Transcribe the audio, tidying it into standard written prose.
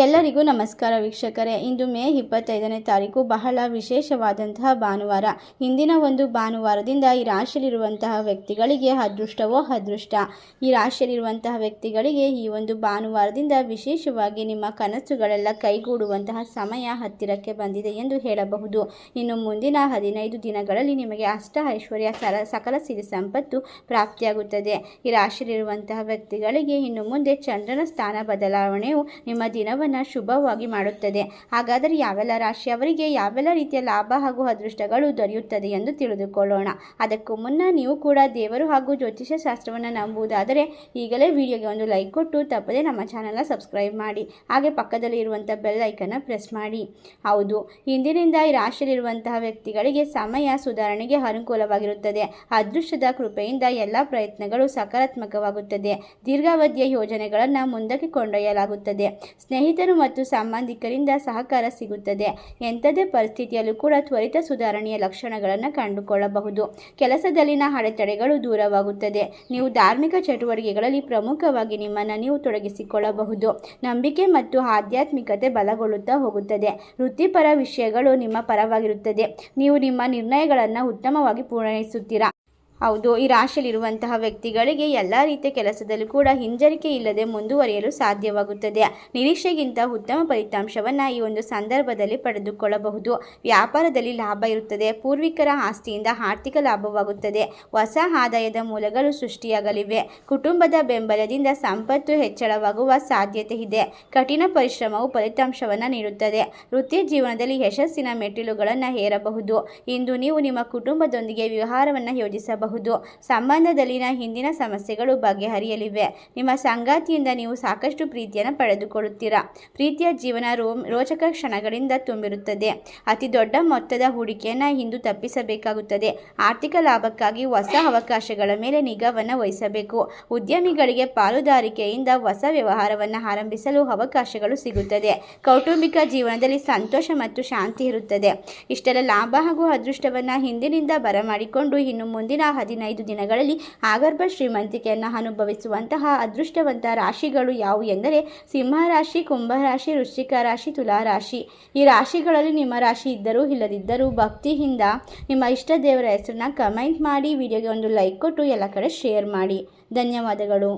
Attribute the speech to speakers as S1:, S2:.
S1: ಎಲ್ಲರಿಗೂ ನಮಸ್ಕಾರ ವೀಕ್ಷಕರೇ. ಇಂದು ಮೇ 25ನೇ ತಾರೀಕು ಬಹಳ ವಿಶೇಷವಾದಂತಹ ಭಾನುವಾರ. ಇಂದಿನ ಒಂದು ಭಾನುವಾರದಿಂದ ಈ ರಾಶಿಯಲ್ಲಿರುವಂತಹ ವ್ಯಕ್ತಿಗಳಿಗೆ ಅದೃಷ್ಟವೋ ಅದೃಷ್ಟ. ಈ ರಾಶಿಯಲ್ಲಿರುವಂತಹ ವ್ಯಕ್ತಿಗಳಿಗೆ ಈ ಒಂದು ಭಾನುವಾರದಿಂದ ವಿಶೇಷವಾಗಿ ನಿಮ್ಮ ಕನಸುಗಳೆಲ್ಲ ಕೈಗೂಡುವಂತಹ ಸಮಯ ಹತ್ತಿರಕ್ಕೆ ಬಂದಿದೆ ಎಂದು ಹೇಳಬಹುದು. ಇನ್ನು ಮುಂದಿನ 15 ದಿನಗಳಲ್ಲಿ ನಿಮಗೆ ಅಷ್ಟ ಐಶ್ವರ್ಯ ಸಕಲ ಸಿರಿ ಸಂಪತ್ತು ಪ್ರಾಪ್ತಿಯಾಗುತ್ತದೆ. ಈ ರಾಶಿಯಲ್ಲಿರುವಂತಹ ವ್ಯಕ್ತಿಗಳಿಗೆ ಇನ್ನು ಮುಂದೆ ಚಂದ್ರನ ಸ್ಥಾನ ಬದಲಾವಣೆಯು ನಿಮ್ಮ ದಿನವನ್ನು ಶುಭವಾಗಿ ಮಾಡುತ್ತದೆ. ಹಾಗಾದರೆ ಯಾವೆಲ್ಲ ರಾಶಿಯವರಿಗೆ ಯಾವೆಲ್ಲ ರೀತಿಯ ಲಾಭ ಹಾಗೂ ಅದೃಷ್ಟಗಳು ದೊರೆಯುತ್ತದೆ ಎಂದು ತಿಳಿದುಕೊಳ್ಳೋಣ. ಅದಕ್ಕೂ ಮುನ್ನ ನೀವು ಕೂಡ ದೇವರು ಹಾಗೂ ಜ್ಯೋತಿಷ್ಯ ಶಾಸ್ತ್ರವನ್ನು ನಂಬುವುದಾದರೆ ಈಗಲೇ ವಿಡಿಯೋಗೆ ಒಂದು ಲೈಕ್ ಕೊಟ್ಟು ತಪ್ಪದೆ ನಮ್ಮ ಚಾನೆಲ್ನ ಸಬ್ಸ್ಕ್ರೈಬ್ ಮಾಡಿ. ಹಾಗೆ ಪಕ್ಕದಲ್ಲಿ ಇರುವಂಥ ಬೆಲ್ ಐಕನ್ನ ಪ್ರೆಸ್ ಮಾಡಿ. ಹೌದು, ಇಂದಿನಿಂದ ಈ ರಾಶಿಯಲ್ಲಿರುವಂತಹ ವ್ಯಕ್ತಿಗಳಿಗೆ ಸಮಯ ಸುಧಾರಣೆಗೆ ಅನುಕೂಲವಾಗಿರುತ್ತದೆ. ಅದೃಷ್ಟದ ಕೃಪೆಯಿಂದ ಎಲ್ಲ ಪ್ರಯತ್ನಗಳು ಸಕಾರಾತ್ಮಕವಾಗುತ್ತದೆ. ದೀರ್ಘಾವಧಿಯ ಯೋಜನೆಗಳನ್ನು ಮುಂದಕ್ಕೆ ಕೊಂಡೊಯ್ಯಲಾಗುತ್ತದೆ. ಸ್ನೇಹಿತರು ಮತ್ತು ಸಂಬಂಧಿಕರಿಂದ ಸಹಕಾರ ಸಿಗುತ್ತದೆ. ಎಂಥದೇ ಪರಿಸ್ಥಿತಿಯಲ್ಲೂ ಕೂಡ ತ್ವರಿತ ಸುಧಾರಣೆಯ ಲಕ್ಷಣಗಳನ್ನು ಕಂಡುಕೊಳ್ಳಬಹುದು. ಕೆಲಸದಲ್ಲಿನ ಅಡೆತಡೆಗಳು ದೂರವಾಗುತ್ತದೆ. ನೀವು ಧಾರ್ಮಿಕ ಚಟುವಟಿಕೆಗಳಲ್ಲಿ ಪ್ರಮುಖವಾಗಿ ನಿಮ್ಮನ್ನು ನೀವು ತೊಡಗಿಸಿಕೊಳ್ಳಬಹುದು. ನಂಬಿಕೆ ಮತ್ತು ಆಧ್ಯಾತ್ಮಿಕತೆ ಬಲಗೊಳ್ಳುತ್ತಾ ಹೋಗುತ್ತದೆ. ವೃತ್ತಿಪರ ವಿಷಯಗಳು ನಿಮ್ಮ ಪರವಾಗಿರುತ್ತದೆ. ನೀವು ನಿಮ್ಮ ನಿರ್ಣಯಗಳನ್ನು ಉತ್ತಮವಾಗಿ ಪೂರೈಸುತ್ತೀರಾ. ಹೌದು, ಈ ರಾಶಿಯಲ್ಲಿರುವಂತಹ ವ್ಯಕ್ತಿಗಳಿಗೆ ಎಲ್ಲ ರೀತಿಯ ಕೆಲಸದಲ್ಲೂ ಕೂಡ ಹಿಂಜರಿಕೆ ಇಲ್ಲದೆ ಮುಂದುವರಿಯಲು ಸಾಧ್ಯವಾಗುತ್ತದೆ. ನಿರೀಕ್ಷೆಗಿಂತ ಉತ್ತಮ ಫಲಿತಾಂಶವನ್ನು ಈ ಒಂದು ಸಂದರ್ಭದಲ್ಲಿ ಪಡೆದುಕೊಳ್ಳಬಹುದು. ವ್ಯಾಪಾರದಲ್ಲಿ ಲಾಭ ಇರುತ್ತದೆ. ಪೂರ್ವಿಕರ ಆಸ್ತಿಯಿಂದ ಆರ್ಥಿಕ ಲಾಭವಾಗುತ್ತದೆ. ಹೊಸ ಆದಾಯದ ಮೂಲಗಳು ಸೃಷ್ಟಿಯಾಗಲಿವೆ. ಕುಟುಂಬದ ಬೆಂಬಲದಿಂದ ಸಂಪತ್ತು ಹೆಚ್ಚಳವಾಗುವ ಸಾಧ್ಯತೆ ಇದೆ. ಕಠಿಣ ಪರಿಶ್ರಮವು ಫಲಿತಾಂಶವನ್ನು ನೀಡುತ್ತದೆ. ವೃತ್ತಿ ಜೀವನದಲ್ಲಿ ಯಶಸ್ಸಿನ ಮೆಟ್ಟಿಲುಗಳನ್ನು ಏರಬಹುದು. ಇಂದು ನೀವು ನಿಮ್ಮ ಕುಟುಂಬದೊಂದಿಗೆ ವ್ಯವಹಾರವನ್ನು ಯೋಜಿಸಬಹುದು. ಸಂಬಂಧದಲ್ಲಿನ ಹಿಂದಿನ ಸಮಸ್ಯೆಗಳು ಬಗೆಹರಿಯಲಿವೆ. ನಿಮ್ಮ ಸಂಗಾತಿಯಿಂದ ನೀವು ಸಾಕಷ್ಟು ಪ್ರೀತಿಯನ್ನು ಪಡೆದುಕೊಳ್ಳುತ್ತೀರಾ. ಪ್ರೀತಿಯ ಜೀವನ ರೋಚಕ ಕ್ಷಣಗಳಿಂದ ತುಂಬಿರುತ್ತದೆ. ಅತಿ ದೊಡ್ಡ ಮೊತ್ತದ ಹೂಡಿಕೆಯನ್ನು ಇಂದು ತಪ್ಪಿಸಬೇಕಾಗುತ್ತದೆ. ಆರ್ಥಿಕ ಲಾಭಕ್ಕಾಗಿ ಹೊಸ ಅವಕಾಶಗಳ ಮೇಲೆ ನಿಗಾವನ್ನು ವಹಿಸಬೇಕು. ಉದ್ಯಮಿಗಳಿಗೆ ಪಾಲುದಾರಿಕೆಯಿಂದ ಹೊಸ ವ್ಯವಹಾರವನ್ನು ಆರಂಭಿಸಲು ಅವಕಾಶಗಳು ಸಿಗುತ್ತದೆ. ಕೌಟುಂಬಿಕ ಜೀವನದಲ್ಲಿ ಸಂತೋಷ ಮತ್ತು ಶಾಂತಿ ಇರುತ್ತದೆ. ಇಷ್ಟೆಲ್ಲ ಲಾಭ ಹಾಗೂ ಅದೃಷ್ಟವನ್ನು ಹಿಂದಿನಿಂದ ಬರಮಾಡಿಕೊಂಡು ಇನ್ನು ಮುಂದಿನ 15 ದಿನಗಳಲ್ಲಿ ಆಗರ್ಭ ಶ್ರೀಮಂತಿಕೆಯನ್ನು ಅನುಭವಿಸುವಂತಹ ಅದೃಷ್ಟವಂತ ರಾಶಿಗಳು ಯಾವುವು ಎಂದರೆ ಸಿಂಹರಾಶಿ, ಕುಂಭರಾಶಿ, ವೃಶ್ಚಿಕ ರಾಶಿ, ತುಲಾ ರಾಶಿ. ಈ ರಾಶಿಗಳಲ್ಲಿ ನಿಮ್ಮ ರಾಶಿ ಇದ್ದರೂ ಇಲ್ಲದಿದ್ದರೂ ಭಕ್ತಿಯಿಂದ ನಿಮ್ಮ ಇಷ್ಟ ದೇವರ ಹೆಸರನ್ನ ಕಮೆಂಟ್ ಮಾಡಿ, ವಿಡಿಯೋಗೆ ಒಂದು ಲೈಕ್ ಕೊಟ್ಟು ಎಲ್ಲ ಕಡೆ ಶೇರ್ ಮಾಡಿ. ಧನ್ಯವಾದಗಳು.